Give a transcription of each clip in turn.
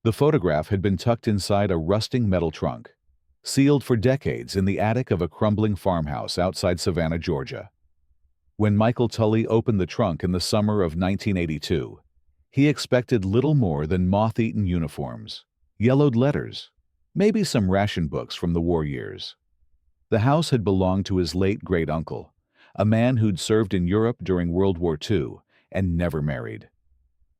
The photograph had been tucked inside a rusting metal trunk, sealed for decades in the attic of a crumbling farmhouse outside Savannah, Georgia. When Michael Tully opened the trunk in the summer of 1982, he expected little more than moth-eaten uniforms, yellowed letters, maybe some ration books from the war years. The house had belonged to his late great-uncle, a man who'd served in Europe during World War II and never married.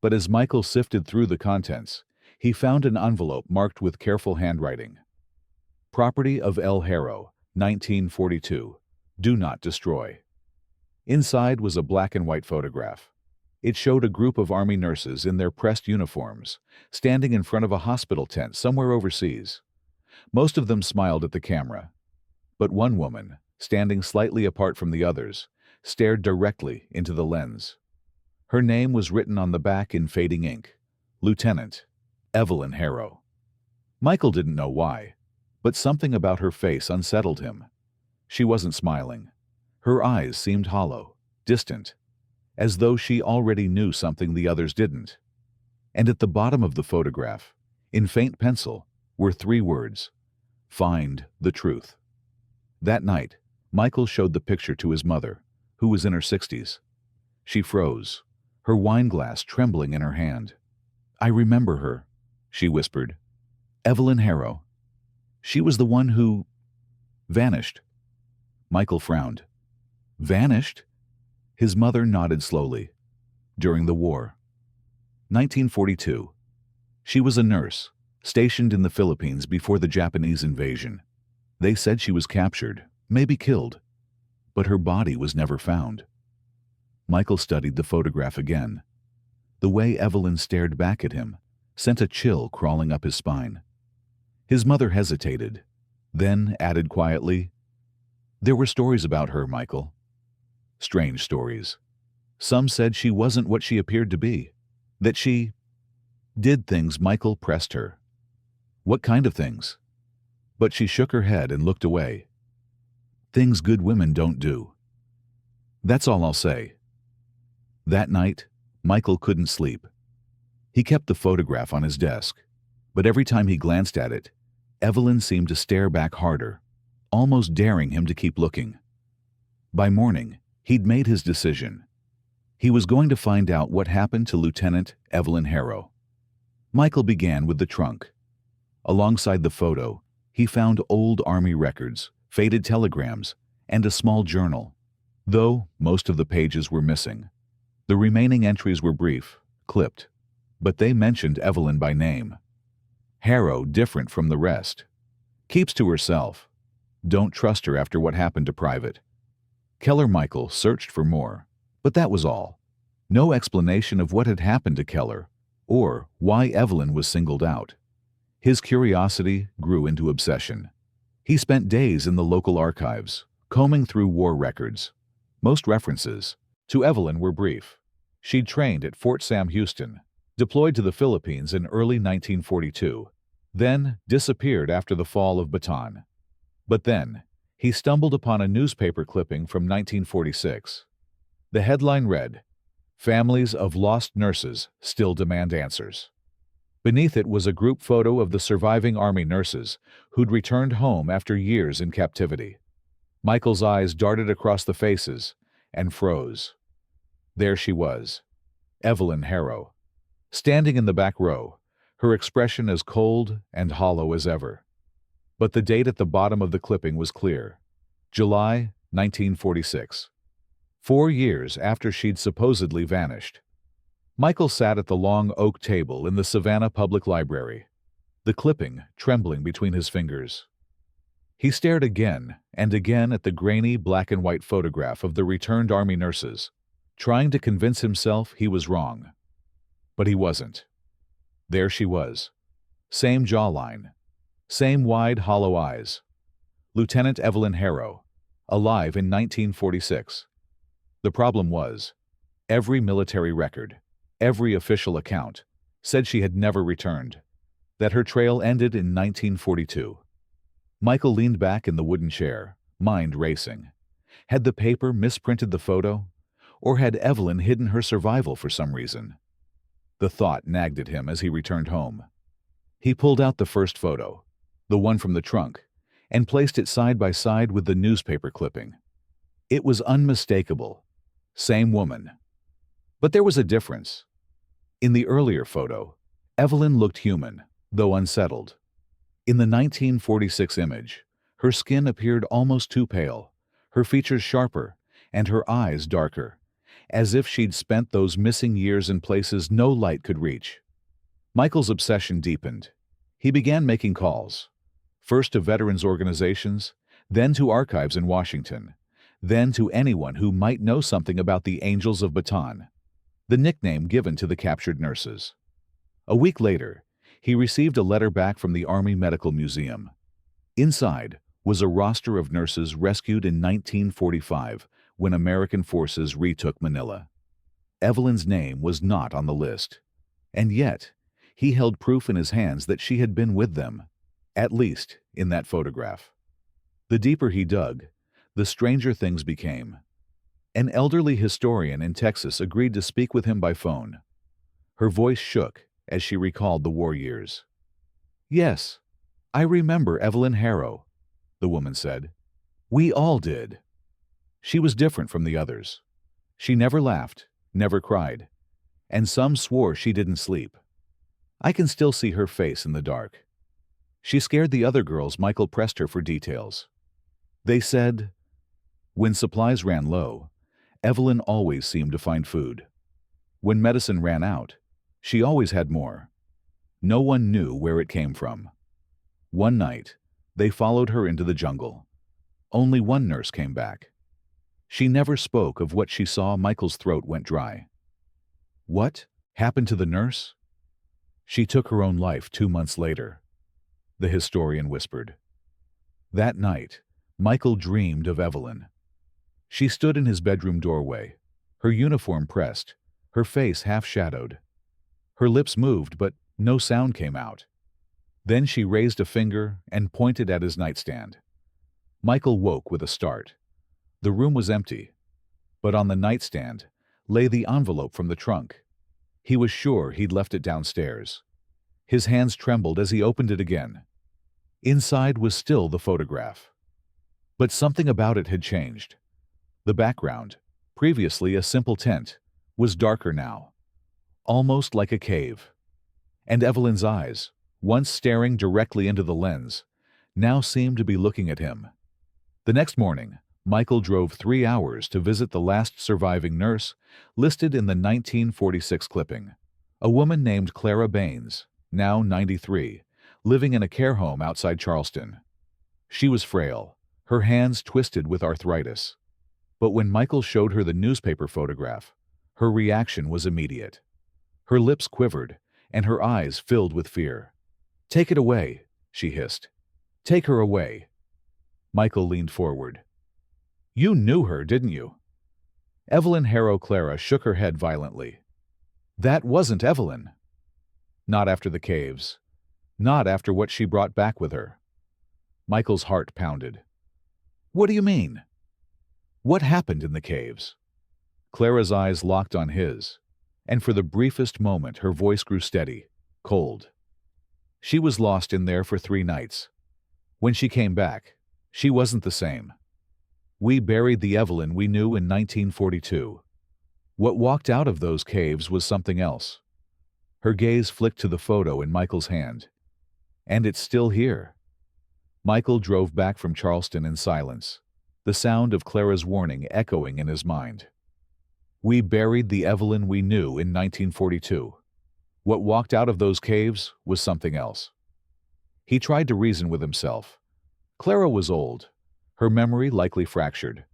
But as Michael sifted through the contents, he found an envelope marked with careful handwriting. Property of L. Harrow, 1942. Do not destroy. Inside was a black and white photograph. It showed a group of Army nurses in their pressed uniforms, standing in front of a hospital tent somewhere overseas. Most of them smiled at the camera. But one woman, standing slightly apart from the others, stared directly into the lens. Her name was written on the back in fading ink: Lieutenant Evelyn Harrow. Michael didn't know why, but something about her face unsettled him. She wasn't smiling. Her eyes seemed hollow, distant, as though she already knew something the others didn't. And at the bottom of the photograph, in faint pencil, were 3 words: "Find the truth." That night, Michael showed the picture to his mother, who was in her 60s. She froze, her wine glass trembling in her hand. "I remember her," she whispered. "Evelyn Harrow. She was the one who vanished." Michael frowned. "Vanished?" His mother nodded slowly. "During the war. 1942. She was a nurse, stationed in the Philippines before the Japanese invasion. They said she was captured, maybe killed, but her body was never found." Michael studied the photograph again. The way Evelyn stared back at him sent a chill crawling up his spine. His mother hesitated, then added quietly, "There were stories about her, Michael. Strange stories. Some said she wasn't what she appeared to be, that she did things." Michael pressed her. "What kind of things?" But she shook her head and looked away. "Things good women don't do. That's all I'll say." That night, Michael couldn't sleep. He kept the photograph on his desk, but every time he glanced at it, Evelyn seemed to stare back harder, almost daring him to keep looking. By morning, he'd made his decision. He was going to find out what happened to Lieutenant Evelyn Harrow. Michael began with the trunk. Alongside the photo, he found old Army records, faded telegrams, and a small journal. Though most of the pages were missing, the remaining entries were brief, clipped, but they mentioned Evelyn by name. Harrow different from the rest. Keeps to herself. Don't trust her after what happened to Private. Keller. Michael searched for more, but that was all. No explanation of what had happened to Keller, or why Evelyn was singled out. His curiosity grew into obsession. He spent days in the local archives, combing through war records. Most references to Evelyn were brief. She'd trained at Fort Sam Houston, deployed to the Philippines in early 1942, then disappeared after the fall of Bataan. But then, he stumbled upon a newspaper clipping from 1946. The headline read, "Families of lost nurses still demand answers." Beneath it was a group photo of the surviving Army nurses who'd returned home after years in captivity. Michael's eyes darted across the faces and froze. There she was, Evelyn Harrow, standing in the back row, her expression as cold and hollow as ever. But the date at the bottom of the clipping was clear: July 1946. 4 years after she'd supposedly vanished. Michael sat at the long oak table in the Savannah Public Library, the clipping trembling between his fingers. He stared again and again at the grainy black and white photograph of the returned Army nurses, trying to convince himself he was wrong. But he wasn't. There she was. Same jawline. Same wide, hollow eyes. Lieutenant Evelyn Harrow, alive in 1946. The problem was, every military record, every official account, said she had never returned, that her trail ended in 1942. Michael leaned back in the wooden chair, mind racing. Had the paper misprinted the photo? Or had Evelyn hidden her survival for some reason? The thought nagged at him as he returned home. He pulled out the first photo, the one from the trunk, and placed it side by side with the newspaper clipping. It was unmistakable. Same woman. But there was a difference. In the earlier photo, Evelyn looked human, though unsettled. In the 1946 image, her skin appeared almost too pale, her features sharper, and her eyes darker, as if she'd spent those missing years in places no light could reach. Michael's obsession deepened. He began making calls, first to veterans organizations, then to archives in Washington, then to anyone who might know something about the Angels of Bataan, the nickname given to the captured nurses. A week later, he received a letter back from the Army Medical Museum. Inside was a roster of nurses rescued in 1945 when American forces retook Manila. Evelyn's name was not on the list. And yet, he held proof in his hands that she had been with them, at least in that photograph. The deeper he dug, the stranger things became. An elderly historian in Texas agreed to speak with him by phone. Her voice shook as she recalled the war years. "Yes, I remember Evelyn Harrow," the woman said. "We all did." She was different from the others. She never laughed, never cried, and some swore she didn't sleep. I can still see her face in the dark. She scared the other girls. Michael pressed her for details. They said, when supplies ran low, Evelyn always seemed to find food. When medicine ran out, she always had more. No one knew where it came from. One night, they followed her into the jungle. Only one nurse came back. She never spoke of what she saw. Michael's throat went dry. What happened to the nurse? She took her own life 2 months later, the historian whispered. That night, Michael dreamed of Evelyn. She stood in his bedroom doorway, her uniform pressed, her face half-shadowed. Her lips moved, but no sound came out. Then she raised a finger and pointed at his nightstand. Michael woke with a start. The room was empty, but on the nightstand lay the envelope from the trunk. He was sure he'd left it downstairs. His hands trembled as he opened it again. Inside was still the photograph. But something about it had changed. The background, previously a simple tent, was darker now, almost like a cave. And Evelyn's eyes, once staring directly into the lens, now seemed to be looking at him. The next morning, Michael drove 3 hours to visit the last surviving nurse listed in the 1946 clipping, a woman named Clara Baines, now 93, living in a care home outside Charleston. She was frail, her hands twisted with arthritis. But when Michael showed her the newspaper photograph, her reaction was immediate. Her lips quivered, and her eyes filled with fear. "Take it away," she hissed. "Take her away." Michael leaned forward. "You knew her, didn't you?" Evelyn Harrow. Clara shook her head violently. "That wasn't Evelyn." Not after the caves. Not after what she brought back with her. Michael's heart pounded. "What do you mean? What happened in the caves?" Clara's eyes locked on his, and for the briefest moment her voice grew steady, cold. "She was lost in there for 3 nights. When she came back, she wasn't the same. We buried the Evelyn we knew in 1942. What walked out of those caves was something else." Her gaze flicked to the photo in Michael's hand. "And it's still here." Michael drove back from Charleston in silence, the sound of Clara's warning echoing in his mind. We buried the Evelyn we knew in 1942. What walked out of those caves was something else. He tried to reason with himself. Clara was old, her memory likely fractured.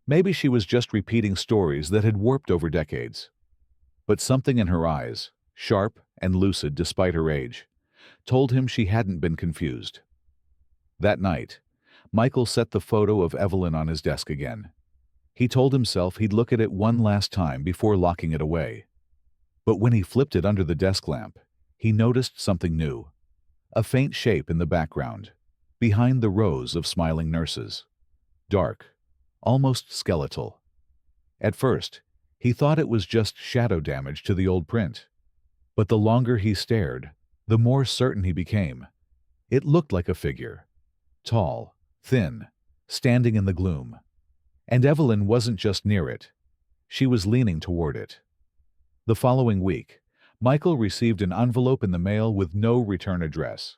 Maybe she was just repeating stories that had warped over decades. But something in her eyes, sharp and lucid despite her age, told him she hadn't been confused. That night, Michael set the photo of Evelyn on his desk again. He told himself he'd look at it one last time before locking it away. But when he flipped it under the desk lamp, he noticed something new. A faint shape in the background, behind the rows of smiling nurses. Dark, almost skeletal. At first, he thought it was just shadow damage to the old print. But the longer he stared, The more certain he became. It looked like a figure. Tall, thin, standing in the gloom. And Evelyn wasn't just near it. She was leaning toward it. The following week, Michael received an envelope in the mail with no return address.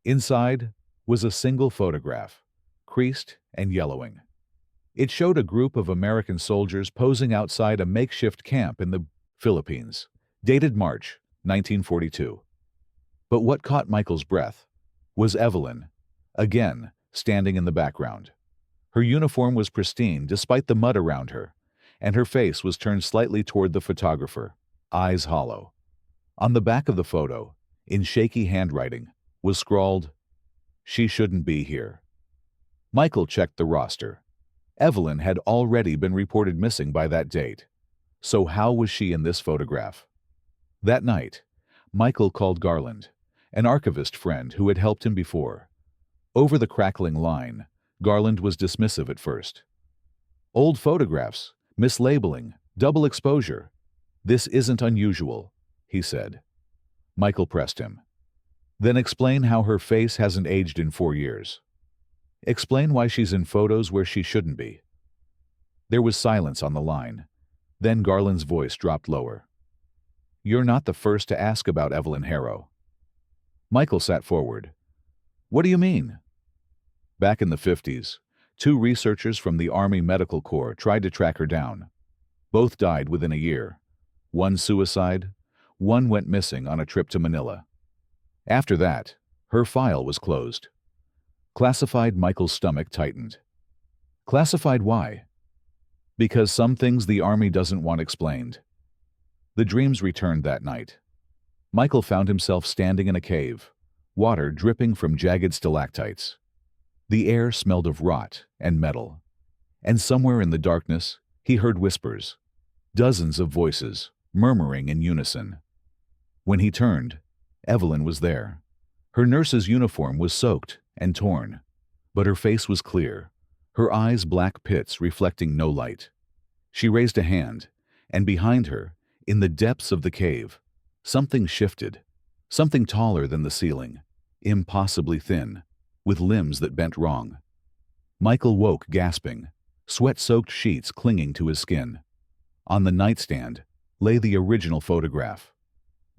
Inside was a single photograph, creased and yellowing. It showed a group of American soldiers posing outside a makeshift camp in the Philippines, dated March 1942. But what caught Michael's breath was Evelyn, again standing in the background. Her uniform was pristine despite the mud around her, and her face was turned slightly toward the photographer, eyes hollow. On the back of the photo, in shaky handwriting, was scrawled, "She shouldn't be here." Michael checked the roster. Evelyn had already been reported missing by that date. So how was she in this photograph? That night, Michael called Garland, an archivist friend who had helped him before. Over the crackling line, Garland was dismissive at first. "Old photographs, mislabeling, double exposure. This isn't unusual," he said. Michael pressed him. "Then explain how her face hasn't aged in 4 years. Explain why she's in photos where she shouldn't be." There was silence on the line. Then Garland's voice dropped lower. "You're not the first to ask about Evelyn Harrow." Michael sat forward. "What do you mean?" Back in the 50s, 2 researchers from the Army Medical Corps tried to track her down. Both died within a year. One suicide, one went missing on a trip to Manila. After that, her file was closed. Classified. Michael's stomach tightened. Classified why? Because some things the Army doesn't want explained. The dreams returned that night. Michael found himself standing in a cave, water dripping from jagged stalactites. The air smelled of rot and metal. And somewhere in the darkness, he heard whispers, dozens of voices, murmuring in unison. When he turned, Evelyn was there. Her nurse's uniform was soaked and torn, but her face was clear, her eyes black pits reflecting no light. She raised a hand, and behind her, in the depths of the cave, something shifted, something taller than the ceiling, impossibly thin, with limbs that bent wrong. Michael woke gasping, sweat-soaked sheets clinging to his skin. On the nightstand lay the original photograph.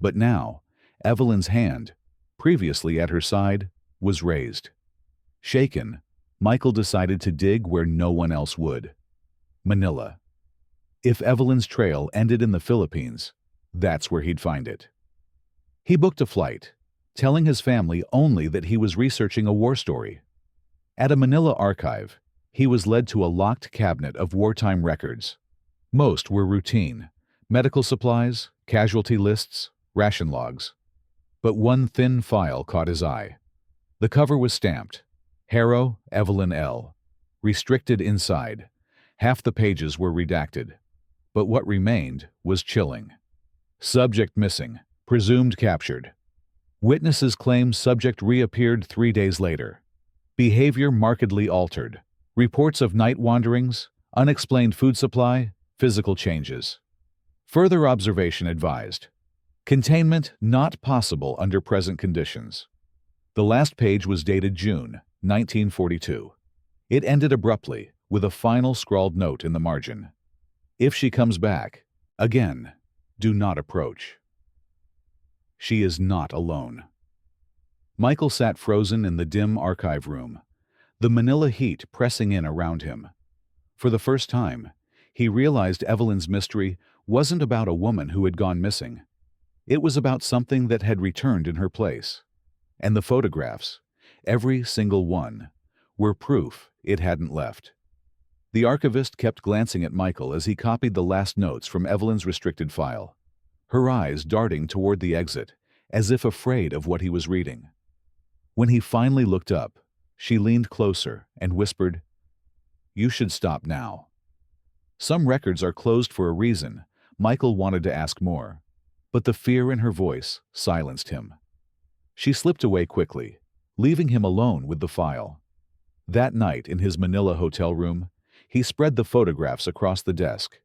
But now, Evelyn's hand, previously at her side, was raised. Shaken, Michael decided to dig where no one else would. Manila. If Evelyn's trail ended in the Philippines, that's where he'd find it. He booked a flight, telling his family only that he was researching a war story. At a Manila archive, he was led to a locked cabinet of wartime records. Most were routine: medical supplies, casualty lists, ration logs. But one thin file caught his eye. The cover was stamped, Harrow, Evelyn L. Restricted inside. Half the pages were redacted. But what remained was chilling. Subject missing, presumed captured. Witnesses claim subject reappeared 3 days later. Behavior markedly altered. Reports of night wanderings, unexplained food supply, physical changes. Further observation advised. Containment not possible under present conditions. The last page was dated June 1942. It ended abruptly, with a final scrawled note in the margin. If she comes back, again, do not approach. She is not alone. Michael sat frozen in the dim archive room, the Manila heat pressing in around him. For the first time, he realized Evelyn's mystery wasn't about a woman who had gone missing. It was about something that had returned in her place. And the photographs, every single one, were proof it hadn't left. The archivist kept glancing at Michael as he copied the last notes from Evelyn's restricted file, her eyes darting toward the exit, as if afraid of what he was reading. When he finally looked up, she leaned closer and whispered, "You should stop now." Some records are closed for a reason. Michael wanted to ask more, but the fear in her voice silenced him. She slipped away quickly, leaving him alone with the file. That night in his Manila hotel room, he spread the photographs across the desk.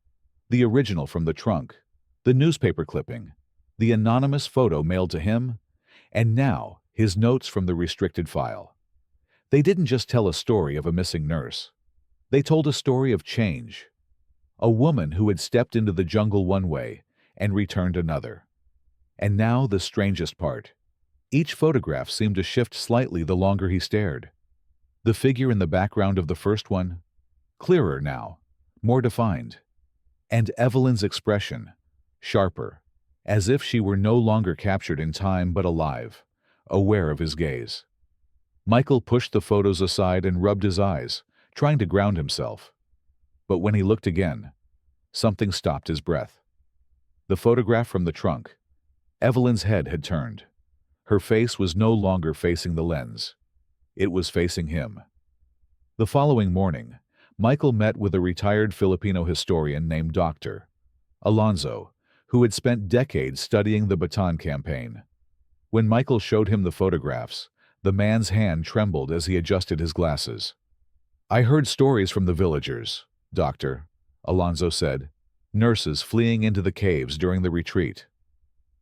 The original from the trunk, the newspaper clipping, the anonymous photo mailed to him, And now, his notes from the restricted file. They didn't just tell a story of a missing nurse. They told a story of change. A woman who had stepped into the jungle one way and returned another. And now the strangest part. Each photograph seemed to shift slightly the longer he stared. The figure in the background of the first one, clearer now, more defined. And Evelyn's expression, sharper, as if she were no longer captured in time but alive, aware of his gaze. Michael pushed the photos aside and rubbed his eyes, trying to ground himself. But when he looked again, something stopped his breath. The photograph from the trunk. Evelyn's head had turned. Her face was no longer facing the lens. It was facing him. The following morning, Michael met with a retired Filipino historian named Dr. Alonzo, who had spent decades studying the Bataan campaign. When Michael showed him the photographs, the man's hand trembled as he adjusted his glasses. "I heard stories from the villagers, Doctor," Alonzo said. "Nurses fleeing into the caves during the retreat.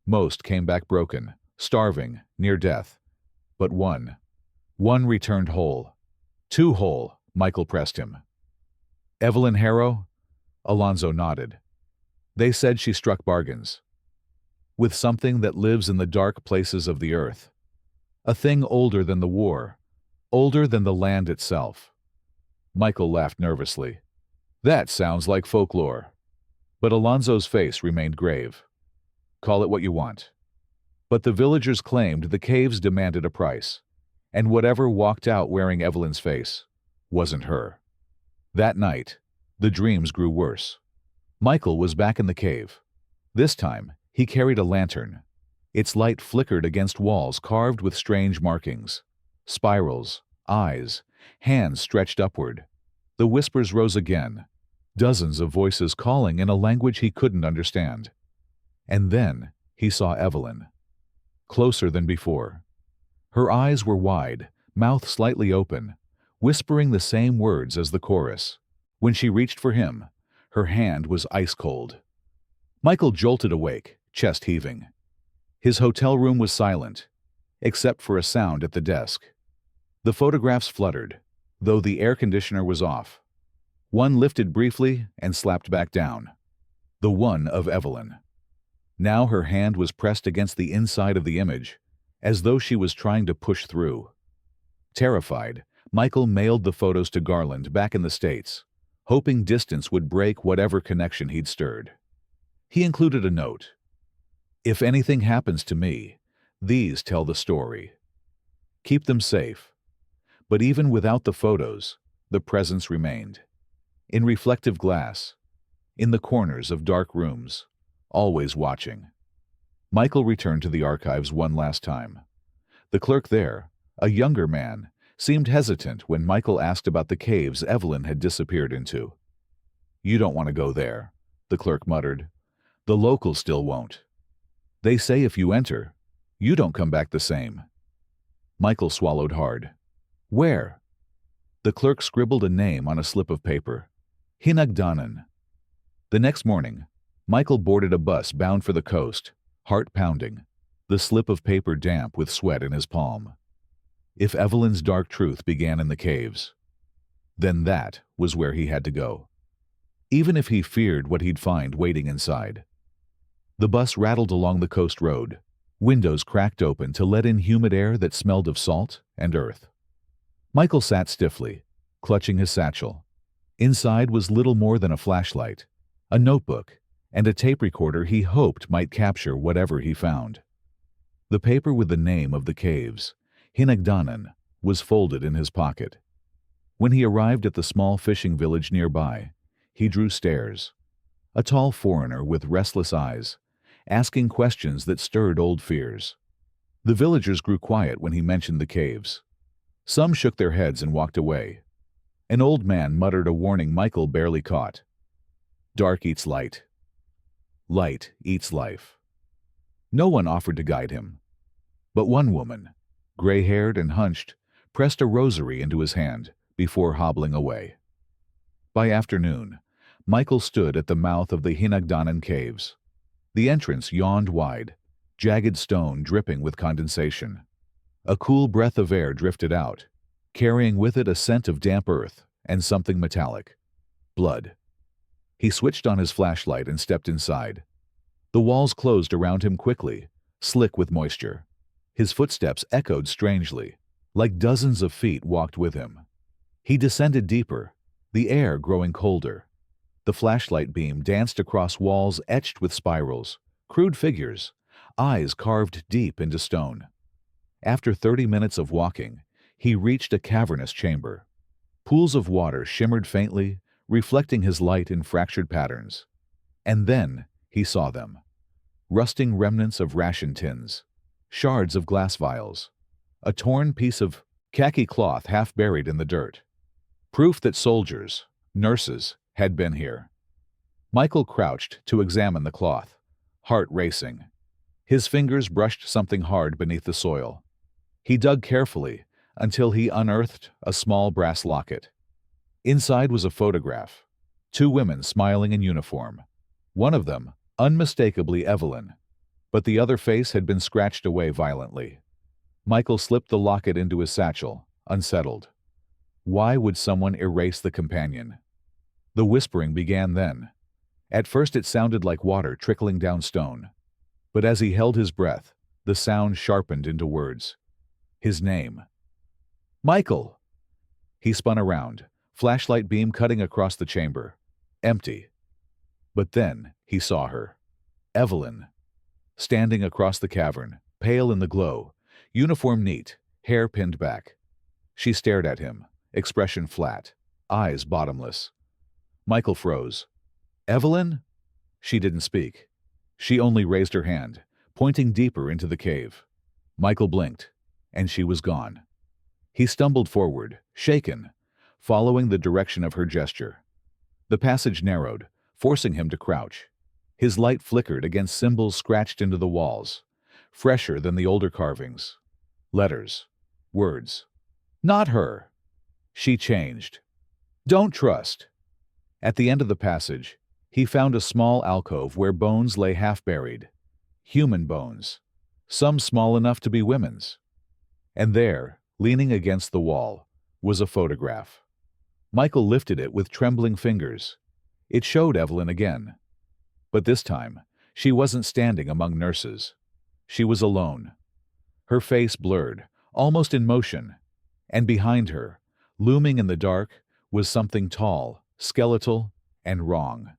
Most came back broken, starving, near death. But one returned whole. Too whole," Michael pressed him. "Evelyn Harrow?" Alonzo nodded. "They said she struck bargains with something that lives in the dark places of the earth. A thing older than the war, older than the land itself." Michael laughed nervously. "That sounds like folklore." But Alonzo's face remained grave. "Call it what you want." But the villagers claimed the caves demanded a price, and whatever walked out wearing Evelyn's face wasn't her. That night, the dreams grew worse. Michael was back in the cave. This time, he carried a lantern. Its light flickered against walls carved with strange markings. Spirals, eyes, hands stretched upward. The whispers rose again, dozens of voices calling in a language he couldn't understand. And then he saw Evelyn. Closer than before. Her eyes were wide, mouth slightly open, whispering the same words as the chorus. When she reached for him, her hand was ice cold. Michael jolted awake, chest heaving. His hotel room was silent, except for a sound at the desk. The photographs fluttered, though the air conditioner was off. One lifted briefly and slapped back down. The one of Evelyn. Now her hand was pressed against the inside of the image, as though she was trying to push through. Terrified, Michael mailed the photos to Garland back in the States, hoping distance would break whatever connection he'd stirred. He included a note. "If anything happens to me, these tell the story. Keep them safe." But even without the photos, the presence remained. In reflective glass, in the corners of dark rooms, always watching. Michael returned to the archives one last time. The clerk there, a younger man, seemed hesitant when Michael asked about the caves Evelyn had disappeared into. "You don't want to go there," the clerk muttered. "The locals still won't. They say if you enter, you don't come back the same." Michael swallowed hard. "Where?" The clerk scribbled a name on a slip of paper. Hinagdanan. The next morning, Michael boarded a bus bound for the coast, heart pounding, the slip of paper damp with sweat in his palm. If Evelyn's dark truth began in the caves, then that was where he had to go. Even if he feared what he'd find waiting inside. The bus rattled along the coast road, windows cracked open to let in humid air that smelled of salt and earth. Michael sat stiffly, clutching his satchel. Inside was little more than a flashlight, a notebook, and a tape recorder he hoped might capture whatever he found. The paper with the name of the caves, Hinagdanan, was folded in his pocket. When he arrived at the small fishing village nearby, he drew stairs. A tall foreigner with restless eyes, asking questions that stirred old fears. The villagers grew quiet when he mentioned the caves. Some shook their heads and walked away. An old man muttered a warning Michael barely caught. "Dark eats light. Light eats life." No one offered to guide him. But one woman, gray-haired and hunched, pressed a rosary into his hand before hobbling away. By afternoon, Michael stood at the mouth of the Hinagdanan caves. The entrance yawned wide, jagged stone dripping with condensation. A cool breath of air drifted out, carrying with it a scent of damp earth and something metallic. Blood. He switched on his flashlight and stepped inside. The walls closed around him quickly, slick with moisture. His footsteps echoed strangely, like dozens of feet walked with him. He descended deeper, the air growing colder. The flashlight beam danced across walls etched with spirals, crude figures, eyes carved deep into stone. After 30 minutes of walking, he reached a cavernous chamber. Pools of water shimmered faintly, reflecting his light in fractured patterns. And then he saw them. Rusting remnants of ration tins, shards of glass vials, a torn piece of khaki cloth half buried in the dirt. Proof that soldiers, nurses, had been here. Michael crouched to examine the cloth, heart racing. His fingers brushed something hard beneath the soil. He dug carefully until he unearthed a small brass locket. Inside was a photograph. 2 women smiling in uniform. One of them, unmistakably Evelyn, but the other face had been scratched away violently. Michael slipped the locket into his satchel, unsettled. Why would someone erase the companion? The whispering began then. At first it sounded like water trickling down stone. But as he held his breath, the sound sharpened into words. His name. Michael! He spun around, flashlight beam cutting across the chamber. Empty. But then he saw her. Evelyn. Standing across the cavern, pale in the glow, uniform neat, hair pinned back. She stared at him, expression flat, eyes bottomless. Michael froze. Evelyn? She didn't speak. She only raised her hand, pointing deeper into the cave. Michael blinked, and she was gone. He stumbled forward, shaken, following the direction of her gesture. The passage narrowed, forcing him to crouch. His light flickered against symbols scratched into the walls, fresher than the older carvings. Letters. Words. Not her. She changed. Don't trust. At the end of the passage, he found a small alcove where bones lay half-buried. Human bones. Some small enough to be women's. And there, leaning against the wall, was a photograph. Michael lifted it with trembling fingers. It showed Evelyn again. But this time, she wasn't standing among nurses. She was alone. Her face blurred, almost in motion, and behind her, looming in the dark, was something tall, skeletal, and wrong.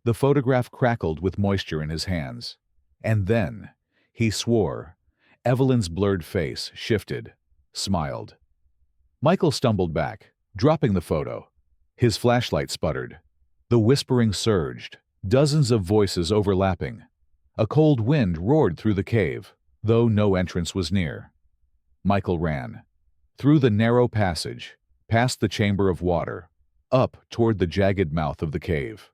The photograph crackled with moisture in his hands. And then, he swore, Evelyn's blurred face shifted, smiled. Michael stumbled back, dropping the photo. His flashlight sputtered. The whispering surged, dozens of voices overlapping. A cold wind roared through the cave, though no entrance was near. Michael ran. Through the narrow passage, past the chamber of water, up toward the jagged mouth of the cave.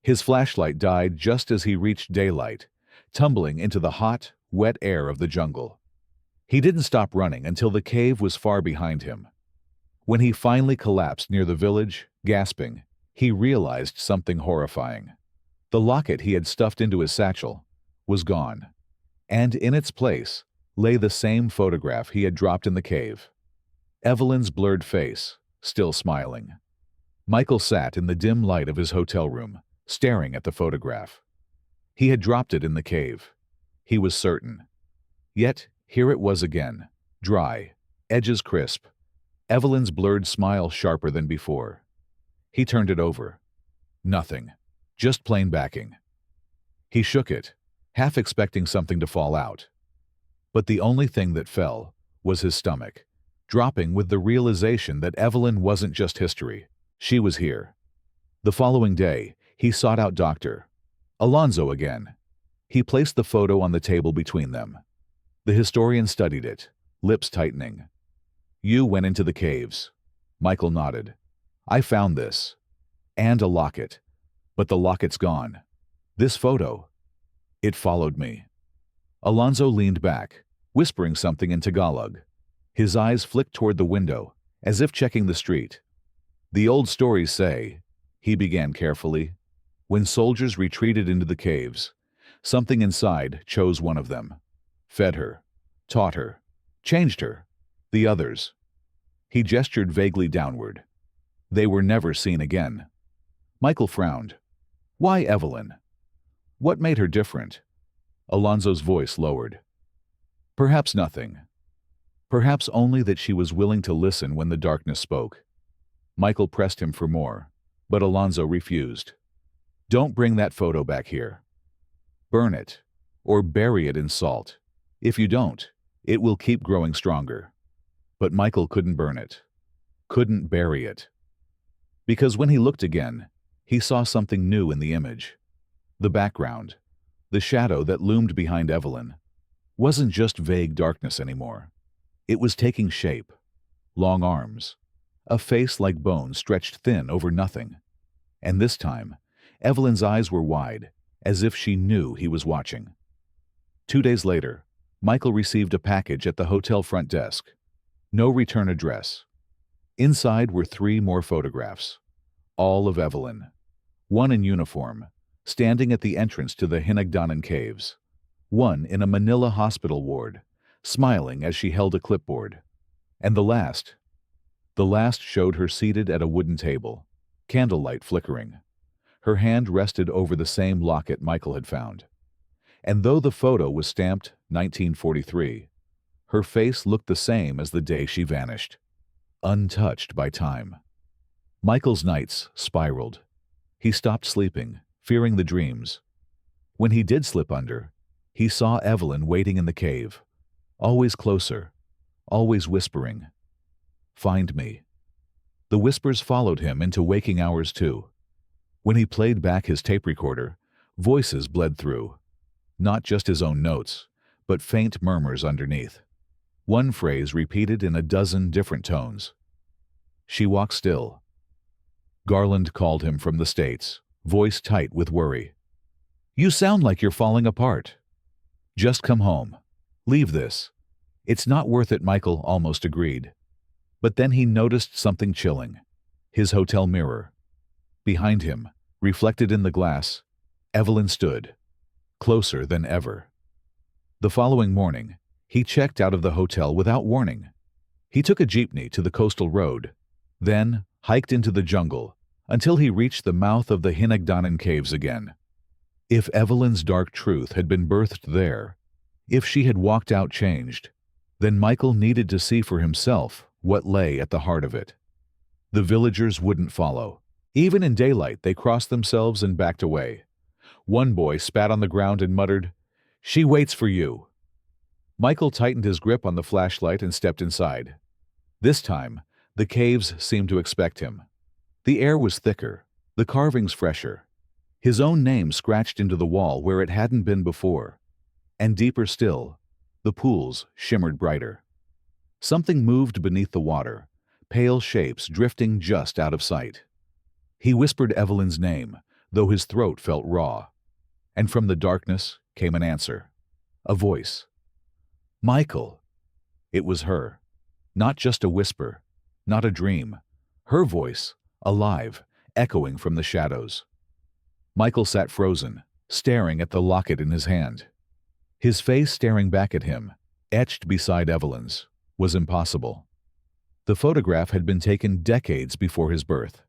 His flashlight died just as he reached daylight, tumbling into the hot, wet air of the jungle. He didn't stop running until the cave was far behind him. When he finally collapsed near the village, gasping, he realized something horrifying. The locket he had stuffed into his satchel was gone, and in its place lay the same photograph he had dropped in the cave. Evelyn's blurred face, still smiling. Michael sat in the dim light of his hotel room, staring at the photograph. He had dropped it in the cave. He was certain. Yet, here it was again, dry, edges crisp, Evelyn's blurred smile sharper than before. He turned it over. Nothing. Just plain backing. He shook it, half expecting something to fall out. But the only thing that fell was his stomach, dropping with the realization that Evelyn wasn't just history. She was here. The following day, he sought out Dr. Alonso again. He placed the photo on the table between them. The historian studied it, lips tightening. You went into the caves. Michael nodded. I found this. And a locket. But the locket's gone. This photo. It followed me. Alonso leaned back, whispering something in Tagalog. His eyes flicked toward the window, as if checking the street. The old stories say, he began carefully, when soldiers retreated into the caves, Something inside chose one of them. Fed her, taught her, changed her. The others. He gestured vaguely downward. They were never seen again. Michael frowned. Why Evelyn? What made her different? Alonzo's voice lowered. Perhaps nothing. Perhaps only that she was willing to listen when the darkness spoke. Michael pressed him for more, but Alonzo refused. Don't bring that photo back here. Burn it, or bury it in salt. If you don't, it will keep growing stronger. But Michael couldn't burn it. Couldn't bury it. Because when he looked again, he saw something new in the image. The background, the shadow that loomed behind Evelyn, wasn't just vague darkness anymore. It was taking shape. Long arms. A face like bone stretched thin over nothing. And this time, Evelyn's eyes were wide, as if she knew he was watching. 2 days later, Michael received a package at the hotel front desk. No return address. Inside were 3 more photographs, all of Evelyn. One in uniform, standing at the entrance to the Hinagdanan caves. One in a Manila hospital ward, smiling as she held a clipboard. And the last showed her seated at a wooden table, candlelight flickering. Her hand rested over the same locket Michael had found. And though the photo was stamped 1943, her face looked the same as the day she vanished, untouched by time. Michael's nights spiraled. He stopped sleeping, fearing the dreams. When he did slip under, he saw Evelyn waiting in the cave, always closer, always whispering, "Find me." The whispers followed him into waking hours too. When he played back his tape recorder, voices bled through. Not just his own notes, but faint murmurs underneath. One phrase repeated in a dozen different tones. She walked still. Garland called him from the States, voice tight with worry. "You sound like you're falling apart. Just come home. Leave this. It's not worth it," Michael almost agreed. But then he noticed something chilling. His hotel mirror. Behind him, reflected in the glass, Evelyn stood, closer than ever. The following morning, he checked out of the hotel without warning. He took a jeepney to the coastal road, then hiked into the jungle until he reached the mouth of the Hinagdanan caves again. If Evelyn's dark truth had been birthed there, if she had walked out changed, then Michael needed to see for himself what lay at the heart of it. The villagers wouldn't follow. Even in daylight, they crossed themselves and backed away. One boy spat on the ground and muttered, "She waits for you." Michael tightened his grip on the flashlight and stepped inside. This time, the caves seemed to expect him. The air was thicker, the carvings fresher. His own name scratched into the wall where it hadn't been before. And deeper still, the pools shimmered brighter. Something moved beneath the water, pale shapes drifting just out of sight. He whispered Evelyn's name, though his throat felt raw. And from the darkness came an answer. A voice. "Michael." It was her. Not just a whisper, not a dream. Her voice, alive, echoing from the shadows. Michael sat frozen, staring at the locket in his hand. His face staring back at him, etched beside Evelyn's, was impossible. The photograph had been taken decades before his birth.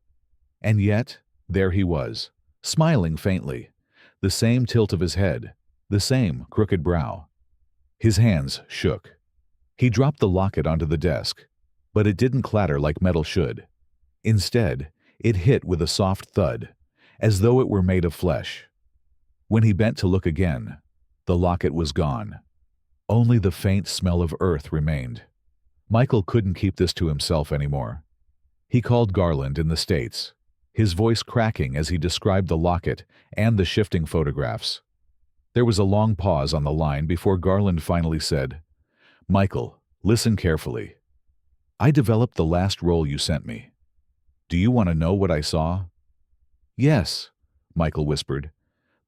And yet, there he was, smiling faintly, the same tilt of his head, the same crooked brow. His hands shook. He dropped the locket onto the desk, but it didn't clatter like metal should. Instead, it hit with a soft thud, as though it were made of flesh. When he bent to look again, the locket was gone. Only the faint smell of earth remained. Michael couldn't keep this to himself anymore. He called Garland in the States, his voice cracking as he described the locket and the shifting photographs. There was a long pause on the line before Garland finally said, "Michael, listen carefully. I developed the last roll you sent me. Do you want to know what I saw?" "Yes," Michael whispered.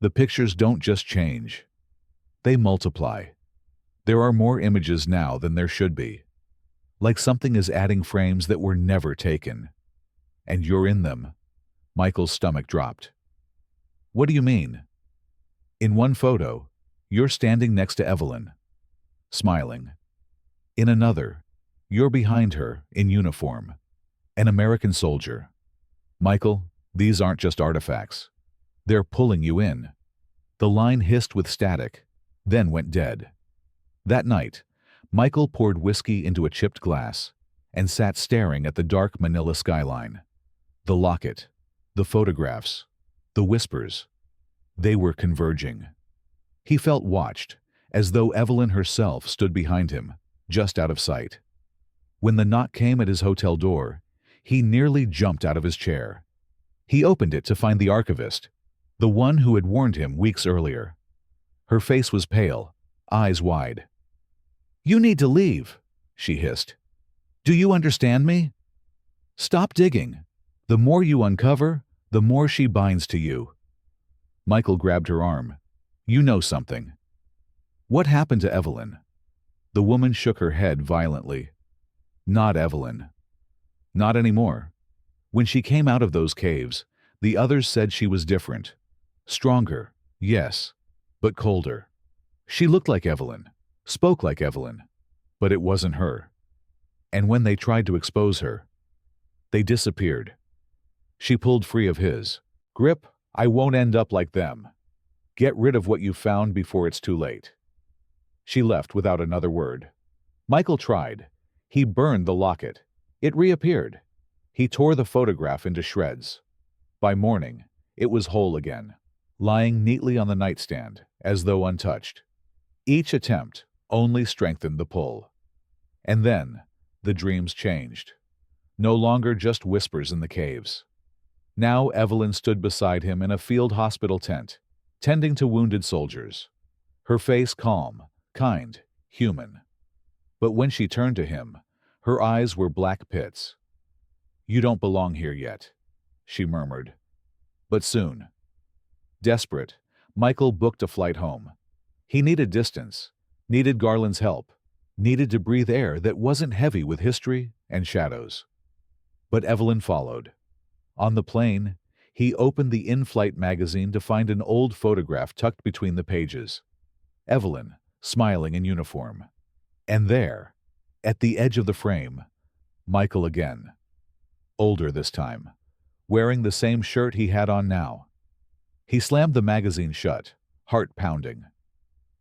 "The pictures don't just change. They multiply. There are more images now than there should be. Like something is adding frames that were never taken. And you're in them." Michael's stomach dropped. "What do you mean?" In one photo, you're standing next to Evelyn, smiling. In another, you're behind her, in uniform, an American soldier. Michael, these aren't just artifacts. They're pulling you in. The line hissed with static, then went dead. That night, Michael poured whiskey into a chipped glass and sat staring at the dark Manila skyline. The locket, the photographs, the whispers. They were converging. He felt watched, as though Evelyn herself stood behind him, just out of sight. When the knock came at his hotel door, he nearly jumped out of his chair. He opened it to find the archivist, the one who had warned him weeks earlier. Her face was pale, eyes wide. "You need to leave," she hissed. "Do you understand me? Stop digging. The more you uncover, the more she binds to you." Michael grabbed her arm. "You know something." "What happened to Evelyn?" The woman shook her head violently. "Not Evelyn. Not anymore. When she came out of those caves, the others said she was different. Stronger, yes, but colder. She looked like Evelyn, spoke like Evelyn, but it wasn't her. And when they tried to expose her, they disappeared." She pulled free of his grip. "I won't end up like them. Get rid of what you found before it's too late." She left without another word. Michael tried. He burned the locket. It reappeared. He tore the photograph into shreds. By morning, it was whole again, lying neatly on the nightstand, as though untouched. Each attempt only strengthened the pull. And then, the dreams changed. No longer just whispers in the caves. Now Evelyn stood beside him in a field hospital tent, tending to wounded soldiers. Her face calm, kind, human. But when she turned to him, her eyes were black pits. "You don't belong here yet," she murmured. "But soon." Desperate, Michael booked a flight home. He needed distance, needed Garland's help, needed to breathe air that wasn't heavy with history and shadows. But Evelyn followed. On the plane, he opened the in-flight magazine to find an old photograph tucked between the pages. Evelyn, smiling in uniform. And there, at the edge of the frame, Michael again. Older this time, wearing the same shirt he had on now. He slammed the magazine shut, heart pounding.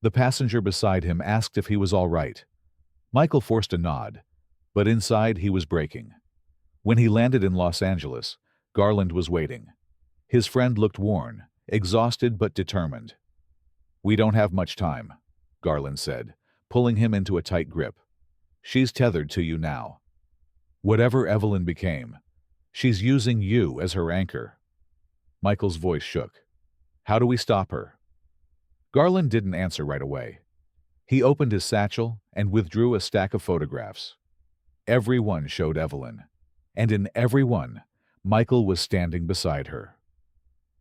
The passenger beside him asked if he was all right. Michael forced a nod, but inside he was breaking. When he landed in Los Angeles, Garland was waiting. His friend looked worn, exhausted but determined. "We don't have much time," Garland said, pulling him into a tight grip. "She's tethered to you now. Whatever Evelyn became, she's using you as her anchor." Michael's voice shook. "How do we stop her?" Garland didn't answer right away. He opened his satchel and withdrew a stack of photographs. Every one showed Evelyn, and in every one, Michael was standing beside her.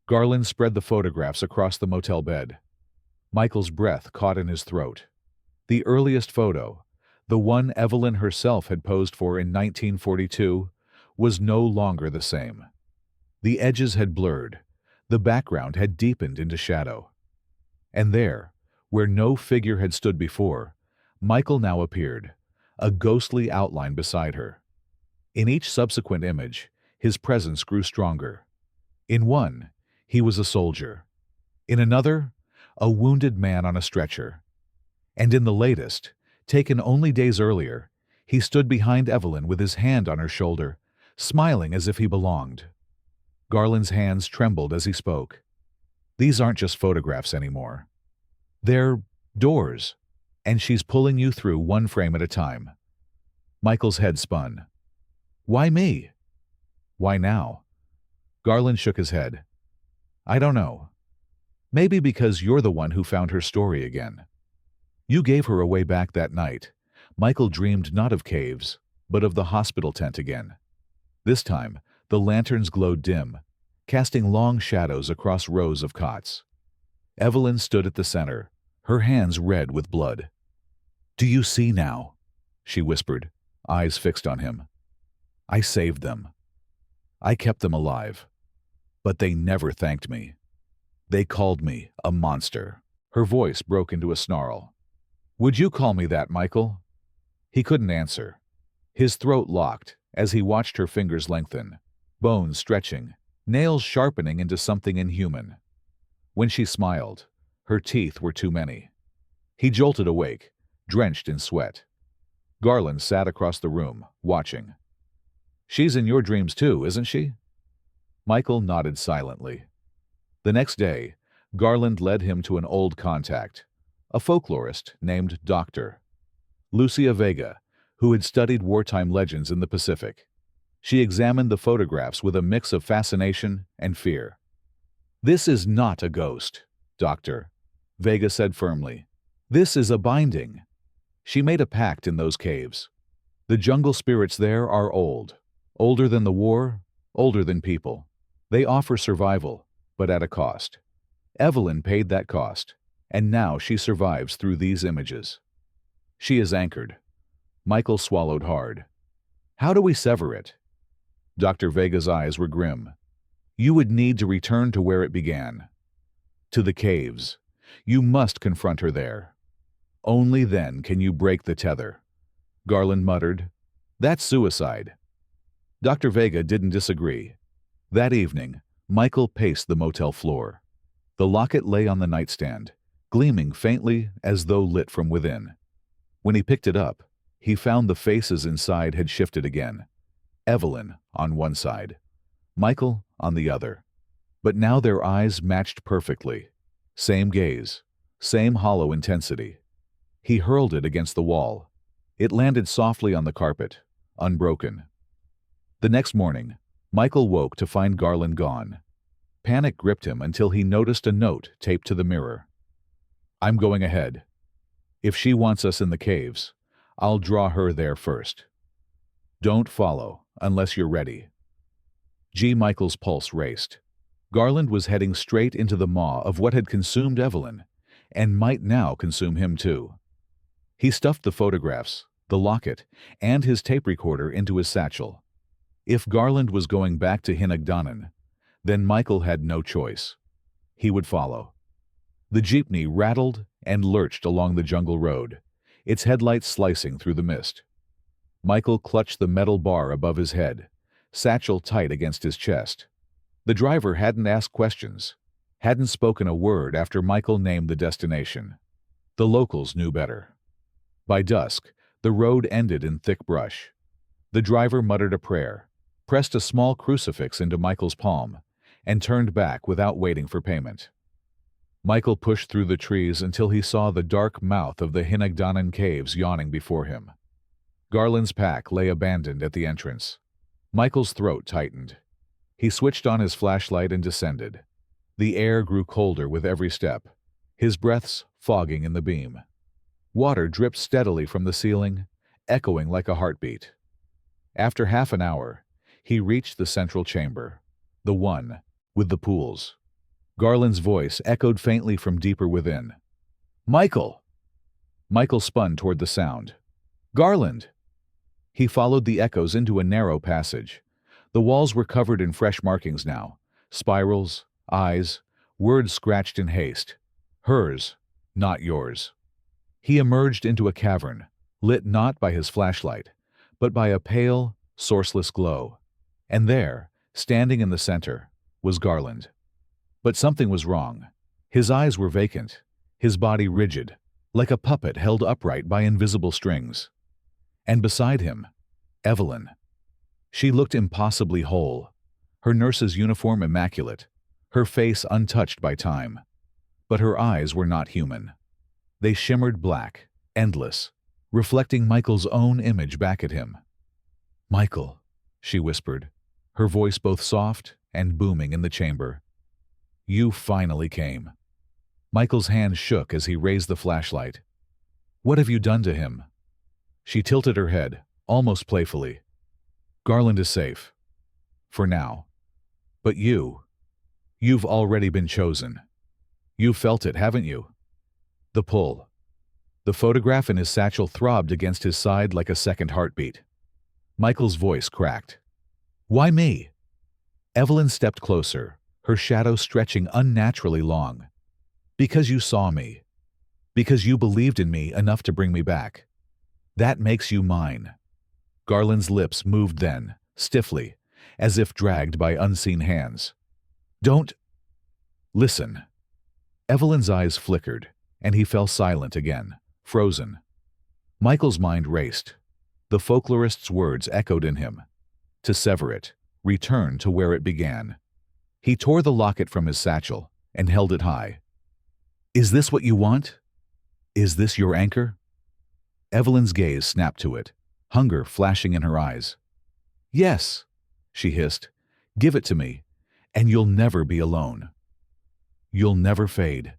Garland spread the photographs across the motel bed. Michael's breath caught in his throat. The earliest photo, the one Evelyn herself had posed for in 1942, was no longer the same. The edges had blurred, the background had deepened into shadow. And there, where no figure had stood before, Michael now appeared, a ghostly outline beside her. In each subsequent image, his presence grew stronger. In one, he was a soldier. In another, a wounded man on a stretcher. And in the latest, taken only days earlier, he stood behind Evelyn with his hand on her shoulder, smiling as if he belonged. Garland's hands trembled as he spoke. "These aren't just photographs anymore. They're doors, and she's pulling you through one frame at a time." Michael's head spun. "Why me? Why now?" Garland shook his head. "I don't know. Maybe because you're the one who found her story again. You gave her away back that night." Michael dreamed not of caves, but of the hospital tent again. This time, the lanterns glowed dim, casting long shadows across rows of cots. Evelyn stood at the center, her hands red with blood. "Do you see now?" she whispered, eyes fixed on him. "I saved them. I kept them alive. But they never thanked me. They called me a monster. Her voice broke into a snarl. Would you call me that, Michael? He couldn't answer. His throat locked as he watched her fingers lengthen, bones stretching, nails sharpening into something inhuman. When she smiled, her teeth were too many. He jolted awake, drenched in sweat. Garland sat across the room, watching. She's in your dreams too, isn't she? Michael nodded silently. The next day, Garland led him to an old contact, a folklorist named Dr. Lucia Vega, who had studied wartime legends in the Pacific. She examined the photographs with a mix of fascination and fear. This is not a ghost, Doctor, Vega said firmly. This is a binding. She made a pact in those caves. The jungle spirits there are old, older than the war, older than people. They offer survival, but at a cost. Evelyn paid that cost, and now she survives through these images. She is anchored. Michael swallowed hard. How do we sever it? Dr. Vega's eyes were grim. You would need to return to where it began. To the caves. You must confront her there. Only then can you break the tether. Garland muttered. That's suicide. Dr. Vega didn't disagree. That evening, Michael paced the motel floor. The locket lay on the nightstand, gleaming faintly as though lit from within. When he picked it up, he found the faces inside had shifted again. Evelyn on one side, Michael on the other. But now their eyes matched perfectly. Same gaze, same hollow intensity. He hurled it against the wall. It landed softly on the carpet, unbroken. The next morning, Michael woke to find Garland gone. Panic gripped him until he noticed a note taped to the mirror. I'm going ahead. If she wants us in the caves, I'll draw her there first. Don't follow unless you're ready. Michael's pulse raced. Garland was heading straight into the maw of what had consumed Evelyn, and might now consume him too. He stuffed the photographs, the locket, and his tape recorder into his satchel. If Garland was going back to Hinagdanan, then Michael had no choice. He would follow. The jeepney rattled and lurched along the jungle road, its headlights slicing through the mist. Michael clutched the metal bar above his head, satchel tight against his chest. The driver hadn't asked questions, hadn't spoken a word after Michael named the destination. The locals knew better. By dusk, the road ended in thick brush. The driver muttered a prayer, pressed a small crucifix into Michael's palm, and turned back without waiting for payment. Michael pushed through the trees until he saw the dark mouth of the Hinagdanan caves yawning before him. Garland's pack lay abandoned at the entrance. Michael's throat tightened. He switched on his flashlight and descended. The air grew colder with every step, his breaths fogging in the beam. Water dripped steadily from the ceiling, echoing like a heartbeat. After half an hour, he reached the central chamber, the one with the pools. Garland's voice echoed faintly from deeper within. Michael! Michael spun toward the sound. Garland! He followed the echoes into a narrow passage. The walls were covered in fresh markings now, spirals, eyes, words scratched in haste. Hers, not yours. He emerged into a cavern, lit not by his flashlight, but by a pale, sourceless glow. And there, standing in the center, was Garland. But something was wrong. His eyes were vacant, his body rigid, like a puppet held upright by invisible strings. And beside him, Evelyn. She looked impossibly whole, her nurse's uniform immaculate, her face untouched by time. But her eyes were not human. They shimmered black, endless, reflecting Michael's own image back at him. Michael, she whispered, her voice both soft and booming in the chamber. You finally came. Michael's hand shook as he raised the flashlight. What have you done to him? She tilted her head, almost playfully. Garland is safe. For now. But you've already been chosen. You've felt it, haven't you? The pull. The photograph in his satchel throbbed against his side like a second heartbeat. Michael's voice cracked. Why me? Evelyn stepped closer, her shadow stretching unnaturally long. Because you saw me. Because you believed in me enough to bring me back. That makes you mine. Garland's lips moved then, stiffly, as if dragged by unseen hands. Don't. Listen. Evelyn's eyes flickered, and he fell silent again, frozen. Michael's mind raced. The folklorist's words echoed in him. To sever it, return to where it began. He tore the locket from his satchel and held it high. Is this what you want? Is this your anchor? Evelyn's gaze snapped to it, hunger flashing in her eyes. Yes, she hissed. Give it to me, and you'll never be alone. You'll never fade.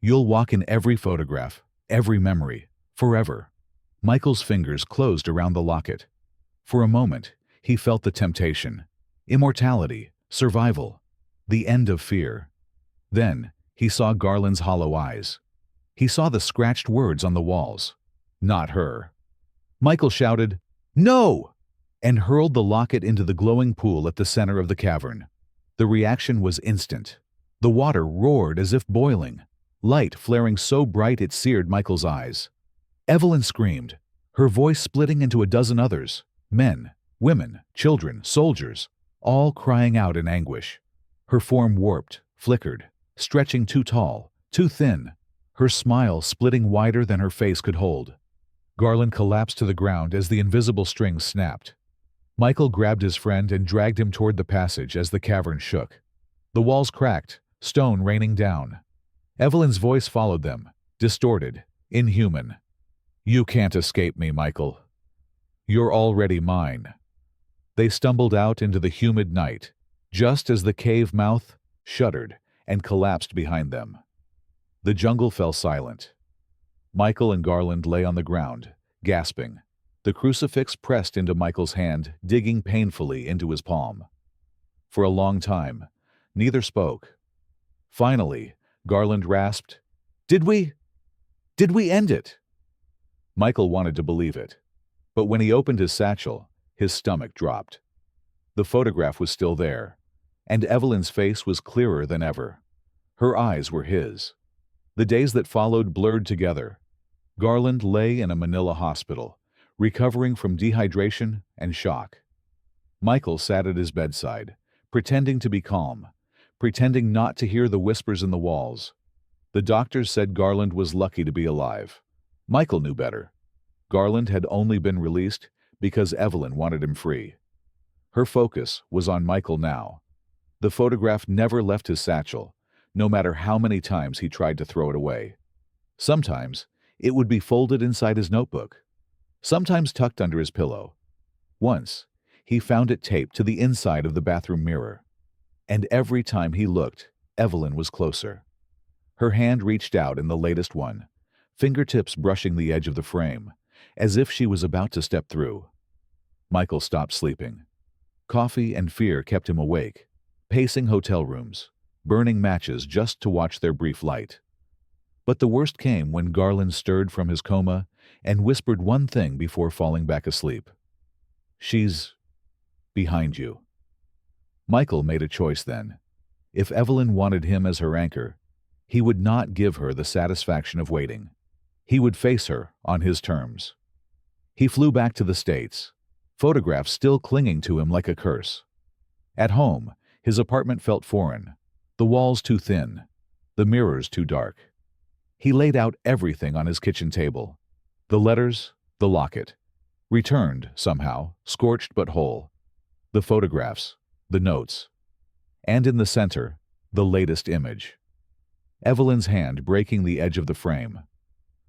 You'll walk in every photograph, every memory, forever. Michael's fingers closed around the locket. For a moment, he felt the temptation. Immortality, survival, the end of fear. Then, he saw Garland's hollow eyes. He saw the scratched words on the walls. Not her. Michael shouted, "No!" and hurled the locket into the glowing pool at the center of the cavern. The reaction was instant. The water roared as if boiling, light flaring so bright it seared Michael's eyes. Evelyn screamed, her voice splitting into a dozen others, men, women, children, soldiers, all crying out in anguish. Her form warped, flickered, stretching too tall, too thin, her smile splitting wider than her face could hold. Garland collapsed to the ground as the invisible strings snapped. Michael grabbed his friend and dragged him toward the passage as the cavern shook. The walls cracked, stone raining down. Evelyn's voice followed them, distorted, inhuman. You can't escape me, Michael. You're already mine. They stumbled out into the humid night, just as the cave mouth shuddered and collapsed behind them. The jungle fell silent. Michael and Garland lay on the ground, gasping, the crucifix pressed into Michael's hand, digging painfully into his palm. For a long time, neither spoke. Finally, Garland rasped, Did we end it?" Michael wanted to believe it, but when he opened his satchel, his stomach dropped. The photograph was still there, and Evelyn's face was clearer than ever. Her eyes were his. The days that followed blurred together. Garland lay in a Manila hospital, recovering from dehydration and shock. Michael sat at his bedside, pretending to be calm, pretending not to hear the whispers in the walls. The doctors said Garland was lucky to be alive. Michael knew better. Garland had only been released because Evelyn wanted him free. Her focus was on Michael now. The photograph never left his satchel, no matter how many times he tried to throw it away. Sometimes it would be folded inside his notebook, sometimes tucked under his pillow. Once, he found it taped to the inside of the bathroom mirror. And every time he looked, Evelyn was closer. Her hand reached out in the latest one, fingertips brushing the edge of the frame, as if she was about to step through. Michael stopped sleeping. Coffee and fear kept him awake, pacing hotel rooms, burning matches just to watch their brief light. But the worst came when Garland stirred from his coma and whispered one thing before falling back asleep. She's behind you. Michael made a choice then. If Evelyn wanted him as her anchor, he would not give her the satisfaction of waiting. He would face her on his terms. He flew back to the States, photographs still clinging to him like a curse. At home, his apartment felt foreign, the walls too thin, the mirrors too dark. He laid out everything on his kitchen table. The letters, the locket. Returned, somehow, scorched but whole. The photographs, the notes. And in the center, the latest image. Evelyn's hand breaking the edge of the frame.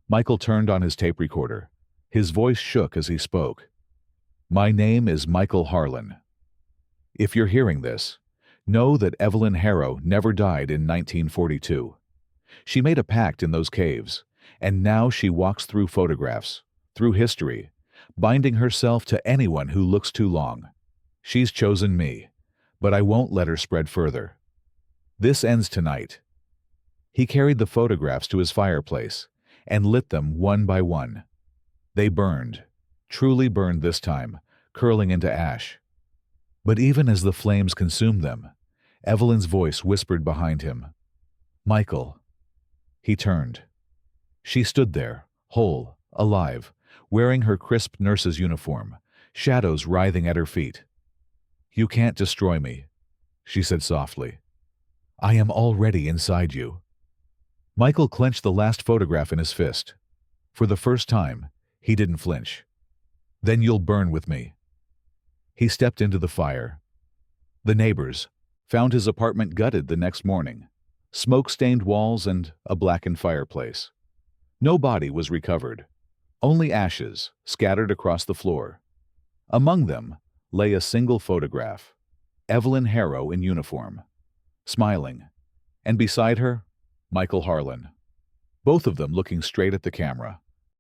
Michael turned on his tape recorder. His voice shook as he spoke. My name is Michael Harlan. If you're hearing this, know that Evelyn Harrow never died in 1942. She made a pact in those caves, and now she walks through photographs, through history, binding herself to anyone who looks too long. She's chosen me, but I won't let her spread further. This ends tonight. He carried the photographs to his fireplace and lit them one by one. They burned, truly burned this time, curling into ash. But even as the flames consumed them, Evelyn's voice whispered behind him. "Michael." He turned. She stood there, whole, alive, wearing her crisp nurse's uniform, shadows writhing at her feet. "You can't destroy me," she said softly. "I am already inside you." Michael clenched the last photograph in his fist. For the first time, he didn't flinch. "Then you'll burn with me." He stepped into the fire. The neighbors found his apartment gutted the next morning, smoke-stained walls and a blackened fireplace. No body was recovered, only ashes scattered across the floor. Among them lay a single photograph, Evelyn Harrow in uniform, smiling, and beside her, Michael Harlan, both of them looking straight at the camera.